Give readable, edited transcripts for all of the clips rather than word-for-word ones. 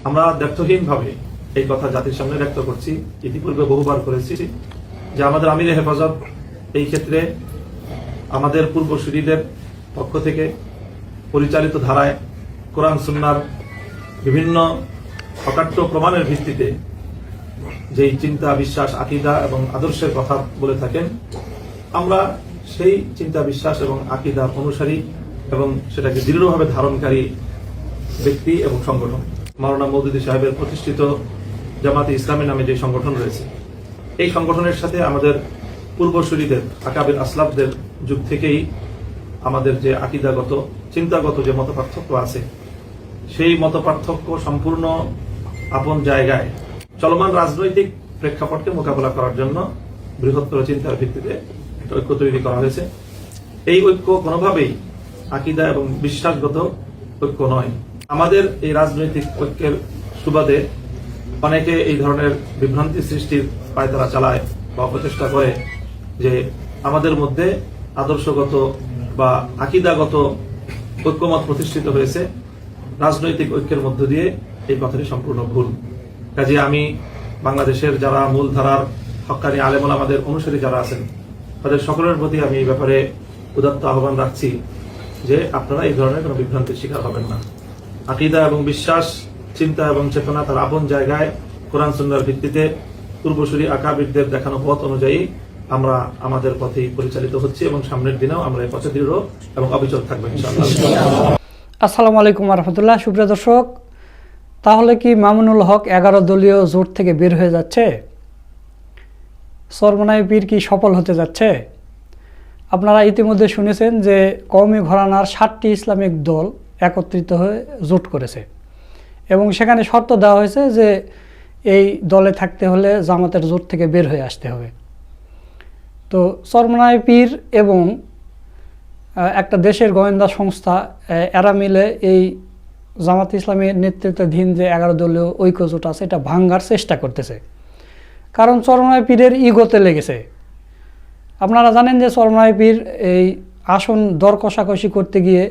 আমরা দ্ব্যর্থহীনভাবে এই কথা জাতির সামনে ব্যক্ত করছি, ইতিপূর্বে বহুবার করেছি যে আমাদের আমিরে হেফাজত এই ক্ষেত্রে আমাদের পূর্বসূরীদের পক্ষ থেকে পরিচালিত ধারায় কোরআন সুন্নাহর বিভিন্ন অকাট্য প্রমাণের ভিত্তিতে যেই চিন্তা, বিশ্বাস, আকীদা এবং আদর্শের কথা বলে থাকেন, আমরা সেই চিন্তা, বিশ্বাস এবং আকীদার অনুসারী এবং সেটাকে দৃঢ়ভাবে ধারণকারী ব্যক্তি এবং সংগঠন। মাওলানা মওদুদী সাহেবের প্রতিষ্ঠিত জামাতে ইসলামী নামে যে সংগঠন রয়েছে, এই সংগঠনের সাথে আমাদের পূর্বসূরীদের আকাবির আসলাফদের যুগ থেকেই আমাদের যে আকীদাগত, চিন্তাগত যে মতপার্থক্য আছে, সেই মতপার্থক্য সম্পূর্ণ আপন জায়গায় চলমান রাজনৈতিক প্রেক্ষাপটকে মোকাবেলা করার জন্য বৃহত্তর চিন্তার ভিত্তিতে একটা ঐক্য তৈরি করা হয়েছে। এই ঐক্য কোনোভাবেই আকীদা এবং বিশ্বাসগত ঐক্য নয়। আমাদের এই রাজনৈতিক ঐক্যের সুবাদে অনেকে এই ধরনের বিভ্রান্তি সৃষ্টির পায়তারা চালায় বা অপচেষ্টা করে যে আমাদের মধ্যে আদর্শগত বা আকীদাগত ঐক্যমত প্রতিষ্ঠিত হয়েছে রাজনৈতিক ঐক্যের মধ্য দিয়ে। এই কথাটি সম্পূর্ণ ভুল। কাজে আমি বাংলাদেশের যারা মূলধারার হক্কানি আলেম ওলামাদের অনুসারী যারা আছেন, তাদের সকলের প্রতি আমি এই ব্যাপারে উদাত্ত আহ্বান রাখছি যে আপনারা এই ধরনের কোনো বিভ্রান্তির শিকার হবেন না। আকীদা এবং বিশ্বাস, চিন্তা এবং চেতনা তার আপন জায়গায় কোরআন সুন্নাহর ভিত্তিতে পূর্বসূরী আকাবিরদের দেখানো পথ অনুযায়ী আমরা আমাদের পথেই পরিচালিত হচ্ছি এবং সামনের দিনেও আমরা এই পথে দৃঢ় এবং অবিচল থাকবো ইনশাআল্লাহ। আসসালামু আলাইকুম ওয়া রাহমাতুল্লাহ। সুপ্রিয় দর্শক, তাহলে কি মামুনুল হক 11 দলীয় জোট থেকে বের হয়ে যাচ্ছে? চরমোনাই পীর কি সফল হতে যাচ্ছে? আপনারা ইতিমধ্যে শুনেছেন যে কওমি ঘরানার 7টি ইসলামিক দল একত্রিত হয়ে জোট করেছে এবং সেখানে শর্ত দেওয়া হয়েছে যে এই দলে থাকতে হলে জামাতের জোট থেকে বের হয়ে আসতে হবে। তো চরমোনাই পীর এবং একটা দেশের গোয়েন্দা সংস্থা এরা মিলে এই জামাত ইসলামের নেতৃত্বাধীন যে 11 দলীয় ঐক্য জোট আছে এটা ভাঙ্গার চেষ্টা করতেছে, কারণ চরমোনাই পীরের ইগোতে লেগেছে। আপনারা জানেন যে চরমোনাই পীর এই আসন দর কষাকষি করতে গিয়ে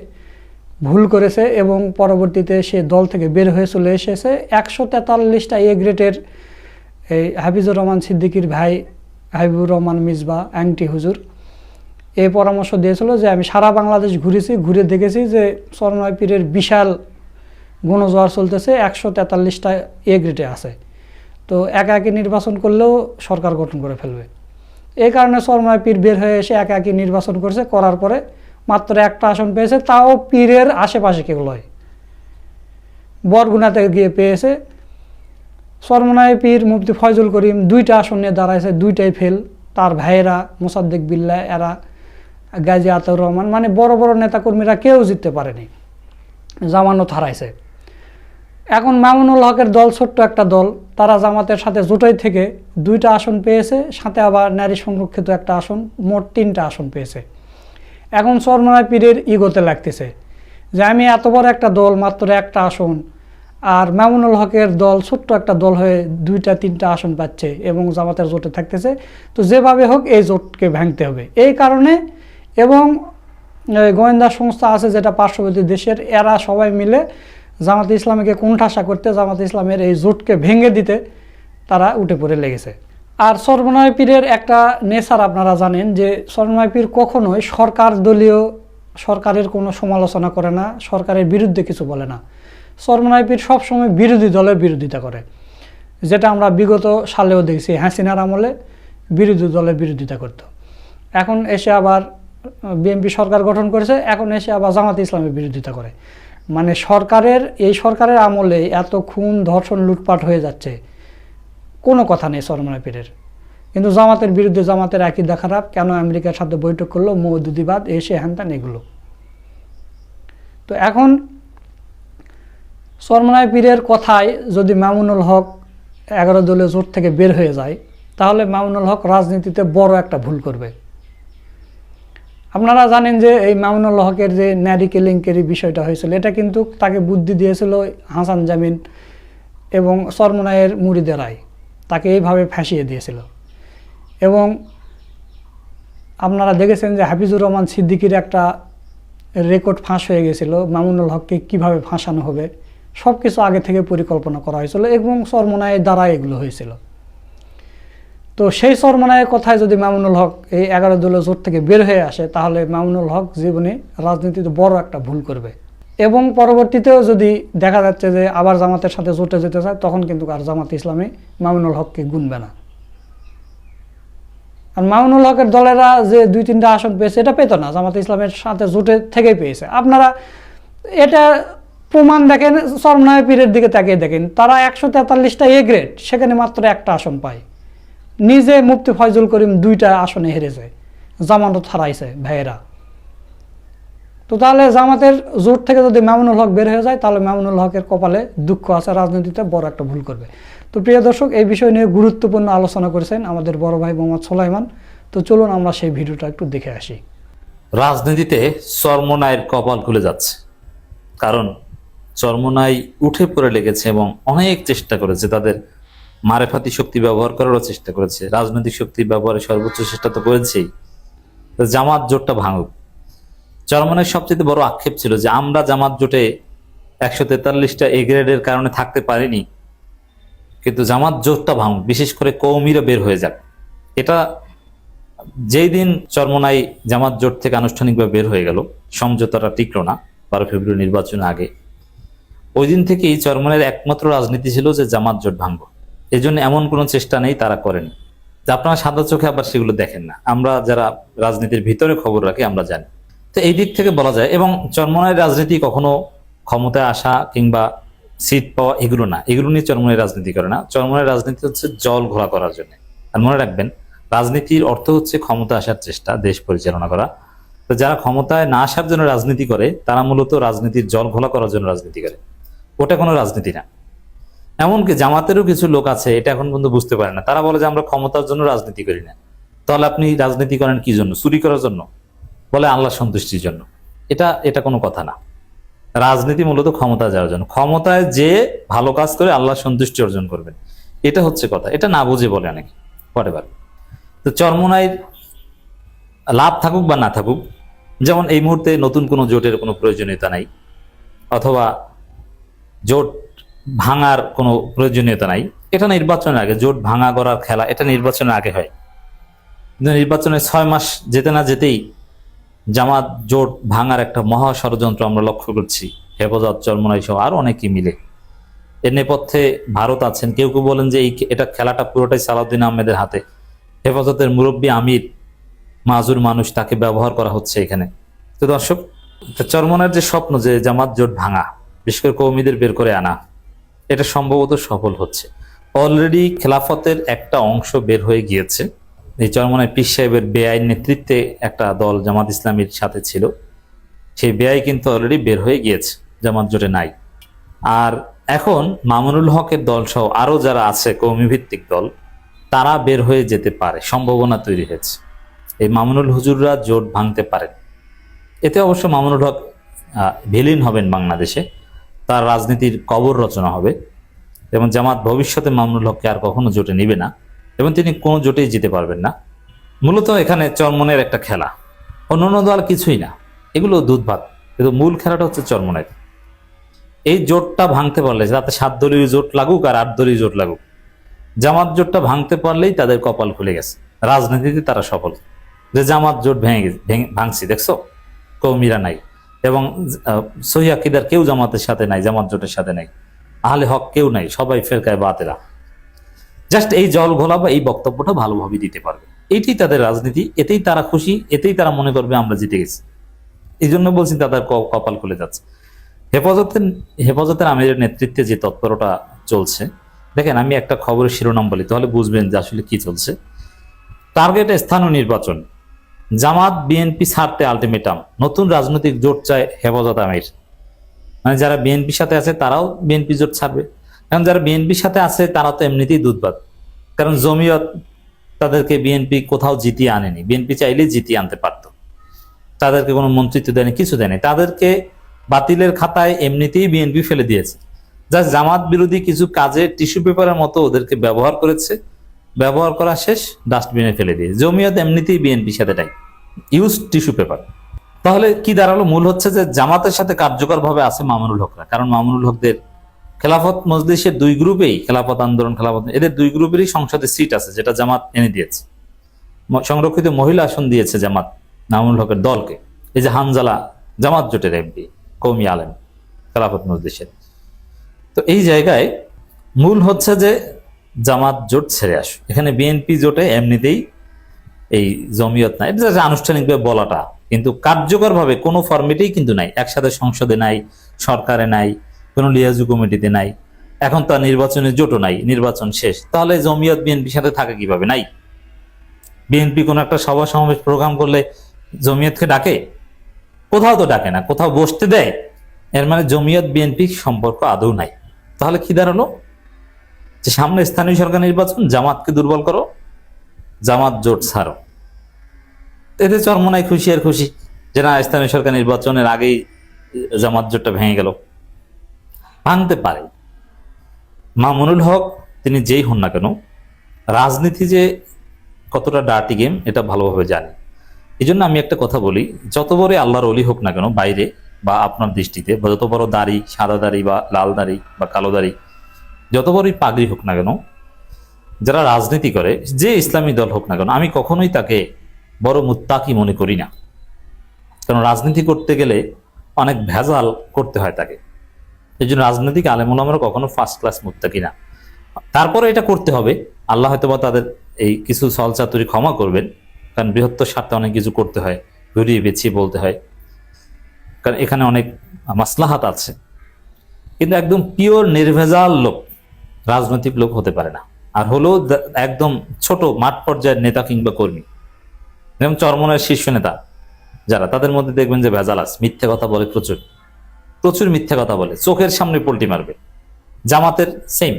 ভুল করেছে এবং পরবর্তীতে সে দল থেকে বের হয়ে চলে এসেছে। 143টা এ গ্রেডের এই হাফিজুর রহমান সিদ্দিকীর ভাই হাবিবুর রহমান মিসবা আংটি হুজুর এই পরামর্শ দিয়েছিল যে আমি সারা বাংলাদেশ ঘুরে দেখেছি যে চরমোনাই পীরের বিশাল গণজোয়ার চলতেছে, 143টা এ গ্রেডে আছে, তো একাকী নির্বাচন করলেও সরকার গঠন করে ফেলবে। এই কারণে চরমোনাই পীর বের হয়ে এসে একাকী নির্বাচন করছে, করার পরে মাত্র একটা আসন পেয়েছে, তাও পীরের আশেপাশে কেউ লয়, বরগুনাতে গিয়ে পেয়েছে। চরমোনাই পীর মুফতি ফয়জুল করিম 2টা আসন নিয়ে দাঁড়াইছে, 2টাই ফেল। তার ভাইয়েরা মোসাদ্দেক বিল্লাহ, এরা গাজী আতাউর রহমান, মানে বড় বড় নেতাকর্মীরা কেউ জিততে পারেনি, জামানত হারাইছে। এখন মামুনুল হকের দল ছোট্ট একটা দল, তারা জামাতের সাথে জোটাই থেকে 2টা আসন পেয়েছে, সাথে আবার নারী সংরক্ষিত একটা আসন, মোট 3টা আসন পেয়েছে। এখন চরমোনাই পীরের ইগোতে লাগতেছে যে আমি এত বড় একটা দল, মাত্র একটা আসন, আর মামুনুল হকের দল ছোট্ট একটা দল হয়ে 2-3টা আসন পাচ্ছে এবং জামাতের জোটে থাকতেছে, তো যেভাবে হোক এই জোটকে ভাঙতে হবে। এই কারণে এবং গোয়েন্দা সংস্থা আছে যেটা পার্শ্ববর্তী দেশের, এরা সবাই মিলে জামাতে ইসলামীকে কোণঠাসা করতে, জামাতে ইসলামের এই জোটকে ভেঙে দিতে তারা উঠে পড়ে লেগেছে। আর চরমোনাই পীরের একটা নেচার আপনারা জানেন যে চরমোনাই পীর কখনোই সরকারের কোনো সমালোচনা করে না, সরকারের বিরুদ্ধে কিছু বলে না। চরমোনাই পীর সবসময় বিরোধী দলের বিরোধিতা করে, যেটা আমরা বিগত সালেও দেখছি। হাসিনার আমলে বিরোধী দলের বিরোধিতা করত, এখন এসে আবার বিএনপি সরকার গঠন করেছে, এখন এসে আবার জামাতে ইসলামের বিরোধিতা করে। মানে এই সরকারের আমলে এত খুন, ধর্ষণ, লুটপাট হয়ে যাচ্ছে, কোনো কথা নেই চরমোনাই পীরের, কিন্তু জামাতের বিরুদ্ধে, জামাতের আকীদা খারাপ, কেন আমেরিকার সাথে বৈঠক করলো, মওদুদিবাদ, এসে হ্যানত্যান এগুলো। তো এখন চরমোনাই পীরের কথায় যদি মামুনুল হক 11 দলীয় জোট থেকে বের হয়ে যায়, তাহলে মামুনুল হক রাজনীতিতে বড় একটা ভুল করবে। আপনারা জানেন যে এই মামুনুল হকের যে নারী কেলেঙ্কারি বিষয়টা হয়েছিল, এটা কিন্তু তাকে বুদ্ধি দিয়েছিল হাসান জামিন এবং চরমোনাইয়ের মুরিদেরাই, তাকে এইভাবে ফাঁসিয়ে দিয়েছিল। এবং আপনারা দেখেছেন যে হাফিজুর রহমান সিদ্দিকীর একটা রেকর্ড ফাঁস হয়ে গেছিল, মামুনুল হককে কিভাবে ফাঁসানো হবে সব কিছু আগে থেকে পরিকল্পনা করা হয়েছিল এবং চরমোনাইয়ের দ্বারা এগুলো হয়েছিল। তো সেই চরমোনাইয়ের কথায় যদি মামুনুল হক এই 11 দলীয় জোট থেকে বের হয়ে আসে, তাহলে মামুনুল হক জীবনে রাজনীতিতে বড় একটা ভুল করবে এবং পরবর্তীতেও যদি দেখা যাচ্ছে যে আবার জামাতের সাথে জোটে যেতে চায়, তখন কিন্তু আর জামাত ইসলামী মামুনুল হককে গুনবে না। আর মামুনুল হকের দলেরা যে 2-3টা আসন পেয়েছে এটা পেত না, জামাত ইসলামের সাথে জোটে থেকেই পেয়েছে। আপনারা এটা প্রমাণ দেখেন, চরমোনাই পীরের দিকে তাকিয়ে দেখেন, তারা 143টা এ গ্রেড, সেখানে মাত্র একটা আসন পায়। নিজে মুফতি ফয়জুল করিম 2টা আসনে হেরেছে, জামানত হারাইছে ভাইয়েরা। তো তাহলে জামাতের জোট থেকে যদি মামুনুল হক বের হয়ে যায়, তাহলে মামুনুল হকের কপালে দুঃখ আছে, রাজনীতিতে বড় একটা ভুল করবে। তো প্রিয় দর্শক, এই বিষয় নিয়ে গুরুত্বপূর্ণ আলোচনা করেছেন আমাদের বড় ভাই মোহাম্মদ সোলাইমান। তো চলুন আমরা সেই ভিডিওটা একটু দেখে আসি। রাজনীতিতে চরমোনাইয়ের কপাল খুলে যাচ্ছে, কারণ চরমোনাই উঠে পড়ে লেগেছে এবং অনেক চেষ্টা করেছে, তাদের মারেফাতি শক্তি ব্যবহার করারও চেষ্টা করেছে, রাজনৈতিক শক্তি ব্যবহারের সর্বোচ্চ চেষ্টা তো করেছেই। জামাত জোটটা ভাঙুক। চরমোনাইয়ের সবচেয়ে বড় আক্ষেপ ছিল যে আমরা জামাত জোটে 143টা এ গ্রেডের কারণে থাকতে পারিনি, কিন্তু জামাত জোটটা ভাঙুক, বিশেষ করে কওমিরা বের হয়ে যাক। এটা যেই দিন চরমোনাই জামাত জোট থেকে আনুষ্ঠানিকভাবে বের হয়ে গেল, সমঝোতাটা টিকলো না 12 ফেব্রুয়ারি নির্বাচনের আগে, ওই দিন থেকেই চরমোনাইয়ের একমাত্র রাজনীতি ছিল যে জামাত জোট ভাঙবো। এই জন্য এমন কোনো চেষ্টা নেই তারা করেনি। যে আপনারা সাদা চোখে আবার সেগুলো দেখেন না, আমরা যারা রাজনীতির ভিতরে খবর রাখি আমরা জানি। তো এই দিক থেকে বলা যায়, এবং চরমোনাইয়ের রাজনীতি কখনো ক্ষমতায় আসা কিংবা সিট পাওয়া এগুলো না, এগুলো নিয়ে চরমোনাই রাজনীতি করে না। চরমোনাই রাজনীতি হচ্ছে জল ঘোলা করার জন্য। আর মনে রাখবেন, রাজনীতির অর্থ হচ্ছে ক্ষমতা আসার চেষ্টা, দেশ পরিচালনা করা। তো যারা ক্ষমতায় না আসার জন্য রাজনীতি করে, তারা মূলত রাজনীতির জল ঘোলা করার জন্য রাজনীতি করে, ওটা কোনো রাজনীতি না। এমনকি জামাতেরও কিছু লোক আছে এটা এখন পর্যন্ত বুঝতে পারে না, তারা বলে যে আমরা ক্ষমতার জন্য রাজনীতি করি না। তাহলে আপনি রাজনীতি করেন কি জন্য? চুরি করার জন্য? বলে আল্লাহ সন্তুষ্টির জন্য। এটা কোনো কথা না। রাজনীতি মূলত ক্ষমতা যাওয়ার জন্য, ক্ষমতায় যে ভালো কাজ করে আল্লাহ সন্তুষ্টি অর্জন করবেন, এটা হচ্ছে কথা। এটা না বুঝে বলে অনেকে পরেবার। তো চরমোনাইয়ের লাভ থাকুক বা না থাকুক, যেমন এই মুহূর্তে নতুন কোনো জোটের কোনো প্রয়োজনীয়তা নাই, অথবা জোট ভাঙার কোনো প্রয়োজনীয়তা নাই। এটা নির্বাচনের আগে জোট ভাঙা করার খেলা, এটা নির্বাচনের আগে হয়। নির্বাচনের 6 মাস যেতে না যেতেই জামাত জোট ভাঙার একটা মহা ষড়যন্ত্র আমরা লক্ষ্য করছি, হেফাজত, চরমোনাই সহ আরো অনেকে মিলে। এর নেপথ্যে ভারত আছেন। কেউ কেউ বলেন যে এটা খেলাটা পুরোটাই সালাউদ্দিন আহমেদের হাতে, হেফাজতের মুরব্বী আমির মাজুর মানুষ, তাকে ব্যবহার করা হচ্ছে এখানে। তো দর্শক, চরমোনাইয়ের যে স্বপ্ন যে জামাত জোট ভাঙা, বিশেষ করে কওমিদের বের করে আনা, এটা সম্ভবত সফল হচ্ছে। অলরেডি খেলাফতের একটা অংশ বের হয়ে গিয়েছে। এই চরমোনাই পীর সাহেবের বেআইন নেতৃত্বে একটা দল জামাত ইসলামীর সাথে ছিল, সেই বেআই কিন্তু অলরেডি বের হয়ে গিয়েছে, জামাত জোটে নাই। আর এখন মামুনুল হকের দল সহ আরো যারা আছে কওমি ভিত্তিক দল, তারা বের হয়ে যেতে পারে, সম্ভাবনা তৈরি হয়েছে। এই মামুনুল হুজুররা জোট ভাঙতে পারেন। এতে অবশ্য মামুনুল হক বিলীন হবেন বাংলাদেশে, তার রাজনীতির কবর রচনা হবে, এবং জামাত ভবিষ্যতে মামুনুল হককে আর কখনো জোটে নিবে না, এবং তিনি কোনো জোটেই যেতে পারবেন না। মূলত এখানে চরমোনাইয়ের একটা খেলা, অন্যান্য দল কিছুই না, এগুলো দুধ ভাত, কিন্তু মূল খেলাটা হচ্ছে চরমোনাই। এই জোটটা ভাঙতে পারলে, যাতে 7 দলীয় জোট লাগুক আর 8 দলীয় জোট লাগুক, জামাত জোটটা ভাঙতে পারলেই তাদের কপাল খুলে গেছে, রাজনীতিতে তারা সফল। যে জামাত জোট ভাঙছি দেখছো, কওমিরা নাই, এবং সহিহ আকীদার কেউ জামাতের সাথে নাই, জামাত জোটের সাথে নাই, আহলে হক কেউ নাই, সবাই ফেরকায়ে বাতিলা। জাস্ট এই জল ঘোলা বা এই বক্তব্যটা ভালোভাবে দিতে পারবে, এটাই তাদের রাজনীতি, এতেই তারা খুশি, এতেই তারা মনে করবে আমরা জিতে গেছি। এই জন্য বলছি তাদের কপাল খুলে যাচ্ছে। হেফাজতের আমিরের নেতৃত্বে যে তৎপরতা চলছে, দেখেন আমি একটা খবরের শিরোনাম বলি, তাহলে বুঝবেন যে আসলে কি চলছে। টার্গেট স্থানীয় নির্বাচন, জামাত বিএনপি ছাড়তে আলটিমেটাম, নতুন রাজনৈতিক জোট চায় হেফাজত আমির। মানে যারা বিএনপির সাথে আছে তারাও বিএনপি জোট ছাড়বে, কারণ যারা বিএনপির সাথে আছে তারা তো এমনিতেই দুধভাত। কারণ জমিয়ত তাদেরকে বিএনপি কোথাও জিতিয়ে আনেনি, বিএনপি চাইলেই জিতিয়ে আনতে পারতো, তাদেরকে কোনো মন্ত্রিত্ব দেয়নি, কিছু দেয়নি, তাদেরকে বাতিলের খাতায় এমনিতেই বিএনপি ফেলে দিয়েছে। যা জামাত বিরোধী কিছু কাজে টিস্যু পেপারের মতো ওদেরকে ব্যবহার করেছে, ব্যবহার করা শেষ ডাস্টবিনে ফেলে দিয়ে। জমিয়ত এমনিতেই বিএনপির সাথে ইউজ টিস্যু পেপার। তাহলে কি দাঁড়ালো? মূল হচ্ছে যে জামাতের সাথে কার্যকরভাবে আছে মামুনুল হকরা, কারণ মামুনুল হকদের খেলাফত মজলিসের দুই গ্রুপেই, খেলাফত আন্দোলন, খেলাফত, এদের দুই গ্রুপেরই সংসদে সিট আছে, যেটা জামাত এনে দিয়েছে। সংরক্ষিত মহিলা আসন দিয়েছে জামাত মামুনুল হকের দলকে। এই যে হানজালা জামাত জোটের এমপি, কওমি আলেম, খেলাফত মজলিসের। তো এই জায়গায় মূল হচ্ছে যে জামাত জোট ছেড়ে আসো। এখানে বিএনপি জোটে এমনিতেই এই জমিয়ত নাই, এটা আনুষ্ঠানিকভাবে বলাটা, কিন্তু কার্যকরভাবে কোনো ফরম্যাটেই কিন্তু নাই। একসাথে সংসদে নাই, সরকারে নাই, কোনো লিয়াজু কমিটিতে নাই, এখন তো নির্বাচনে জোটও নাই, নির্বাচন শেষ। তাহলে জমিয়ত বিএনপির সাথে থাকে কিভাবে? নাই। বিএনপি কোনো একটা সভা সমাবেশ প্রোগ্রাম করলে জমিয়তকে ডাকে? কোথাও তো ডাকে না, কোথাও বসতে দেয়। এর মানে জমিয়ত বিএনপি সম্পর্ক আদৌ নাই। তাহলে কি দাঁড়ালো? যে সামনে স্থানীয় সরকার নির্বাচন, জামাতকে দুর্বল করো, জামাত জোট ছাড়ো। এতে চরমোনাই খুশি আর খুশি যে না, স্থানীয় সরকার নির্বাচনের আগেই জামাত জোটটা ভেঙে গেল। ভাঙতে পারে। মামুনুল হক তিনি যেই হন না কেন, রাজনীতি যে কতটা ডার্টি গেম এটা ভালোভাবে জানি। এই জন্য আমি একটা কথা বলি, যত বড় আল্লাহর ওলি হোক না কেন বাইরে বা আপনার দৃষ্টিতে, বা যত বড় দাড়ি, সাদা দাড়ি বা লাল দাড়ি বা কালো দাড়ি, যত বড়ই পাগড়ি হোক না কেন, যারা রাজনীতি করে, যে ইসলামী দল হোক না কেন, আমি কখনোই তাকে বড় মুত্তাকি মনে করি না। কারণ রাজনীতি করতে গেলে অনেক ভেজাল করতে হয় তাকে। এই জন্য রাজনৈতিক আলেম ওলামারা কখনো ফার্স্ট ক্লাস মুত্তাকি না। তারপরে এটা করতে হবে, আল্লাহ হয়তো বা তাদের এই কিছু ছলচাতুরি ক্ষমা করবেন, কারণ বৃহত্তর স্বার্থে অনেক কিছু করতে হয়, ঘুরিয়ে পেঁচিয়ে বলতে হয়, কারণ এখানে অনেক মাসলাহাত আছে। কিন্তু একদম পিওর নির্ভেজাল লোক রাজনৈতিক লোক হতে পারে না। আর হলো একদম ছোট মাঠ পর্যায়ের নেতা কিংবা কর্মী, যেমন চরমোনাইয়ের শীর্ষ নেতা যারা, তাদের মধ্যে দেখবেন যে ভেজাল আছে, মিথ্যে কথা বলে, প্রচুর প্রচুর মিথ্যে কথা বলে, চোখের সামনে পোল্টি মারবে। জামাতের সেম,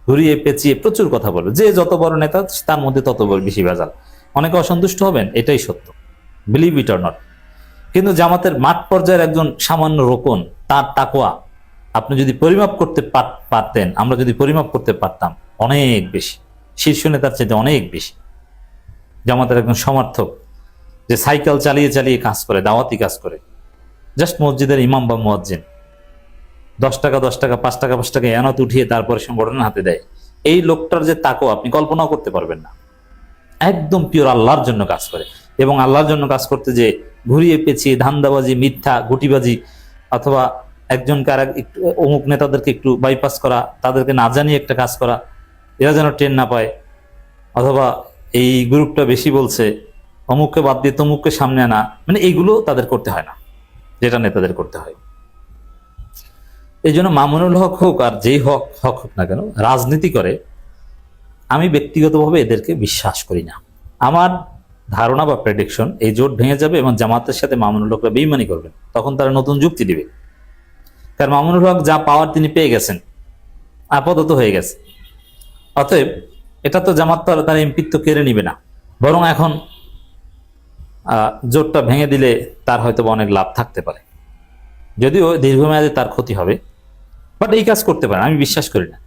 ঘুরিয়ে পেঁচিয়ে প্রচুর কথা বলে। যে যত বড় নেতা তার মধ্যে তত বড় বেশি ভেজাল। অনেকে অসন্তুষ্ট হবেন, এটাই সত্য, বিলিভ ইট অর নট। কিন্তু জামাতের মাঠ পর্যায়ের একজন সামান্য রোকন, তার তাকওয়া আপনি যদি পরিমাপ করতে পারতেন, আমরা যদি পরিমাপ করতে পারতাম, অনেক বেশি, শীর্ষ নেতার চাইতে অনেক বেশি। জামাতের একজন সমর্থক যে সাইকেল চালিয়ে চালিয়ে কাজ করে, দাওয়াতি কাজ করে, জাস্ট মসজিদের ইমাম বা মুয়াজ্জিন, 10 টাকা 10 টাকা 5 টাকা 5 টাকা এনাত উঠিয়ে তারপরে সংগঠনের হাতে দেয়। এই লোকটার যে তাকওয়া আপনি কল্পনাও করতে পারবেন না। একদম পিওর আল্লাহর জন্য কাজ করে, এবং আল্লাহর জন্য কাজ করতে যে ঘুরিয়ে পেঁচিয়ে ধান্দাবাজি, মিথ্যা, গুটিবাজি, অথবা একজনকে আর একটু অমুক নেতাদেরকে একটু বাইপাস করা, তাদেরকে না জানিয়ে একটা কাজ করা, এরা যেন ট্রেন না পায়, অথবা এই গ্রুপটা বেশি বলছে, অমুককে বাদ দিয়ে তমুককে সামনে আনা, মানে এইগুলো তাদের করতে হয় না, যেটা নেতাদের করতে হয়। এই জন্য মামুনুল হক হোক আর যেই হক হোক না কেন, রাজনীতি করে, আমি ব্যক্তিগতভাবে এদেরকে বিশ্বাস করি না। আমার ধারণা বা প্রেডিকশন, এই জোট ভেঙে যাবে এবং জামাতের সাথে মামুনুল হকরা বেইমানি করবেন। তখন তারা নতুন যুক্তি দিবে, কারণ মামুনুল হক যা পাওয়ার তিনি পেয়ে গেছেন, আপাতত হয়ে গেছে। অতএব এটা তো জামাত তার এমপিত্ব কেড়ে নিবে না, বরং এখন জোটটা ভেঙে দিলে তার হয়তো অনেক লাভ থাকতে পারে, যদিও দীর্ঘমেয়াদে তার ক্ষতি হবে। বাট এই কাজ করতে পারে, আমি বিশ্বাস করি না।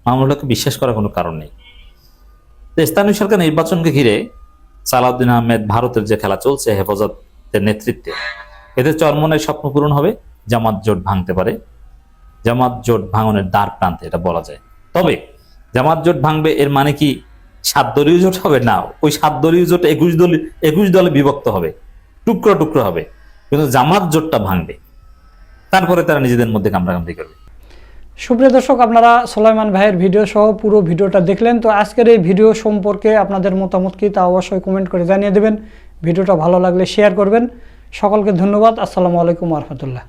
মামুনুল হককে বিশ্বাস করার কোনো কারণ নেই। স্থানীয় সরকার নির্বাচনকে ঘিরে সালাউদ্দিন আহমেদ, ভারতের যে খেলা চলছে হেফাজতের নেতৃত্বে, এতে চরমোনাইয়ের স্বপ্ন পূরণ হবে, জামাত জোট ভাঙতে পারে। জামাত জোট ভাঙনের দ্বার প্রান্তে এটা বলা যায়। তবে জামাত জোট ভাঙবে এর মানে কি 7 দলীয় জোট হবে? না, ওই 7 দলীয় জোট 21 দলে বিভক্ত হবে, টুকরো টুকরো হবে, কিন্তু জামাত জোটটা ভাঙবে। তারপরে তারা নিজেদের মধ্যে কামড়াকামড়ি করবে। সুপ্রিয় দর্শক, আপনারা সোলাইমান ভাইয়ের ভিডিও সহ পুরো ভিডিওটা দেখলেন। তো আজকের এই ভিডিও সম্পর্কে আপনাদের মতামত কি তা অবশ্যই কমেন্ট করে জানিয়ে দেবেন। ভিডিওটা ভালো লাগলে শেয়ার করবেন। সকলকে ধন্যবাদ। আসসালামু আলাইকুম ওয়া রাহমাতুল্লাহ।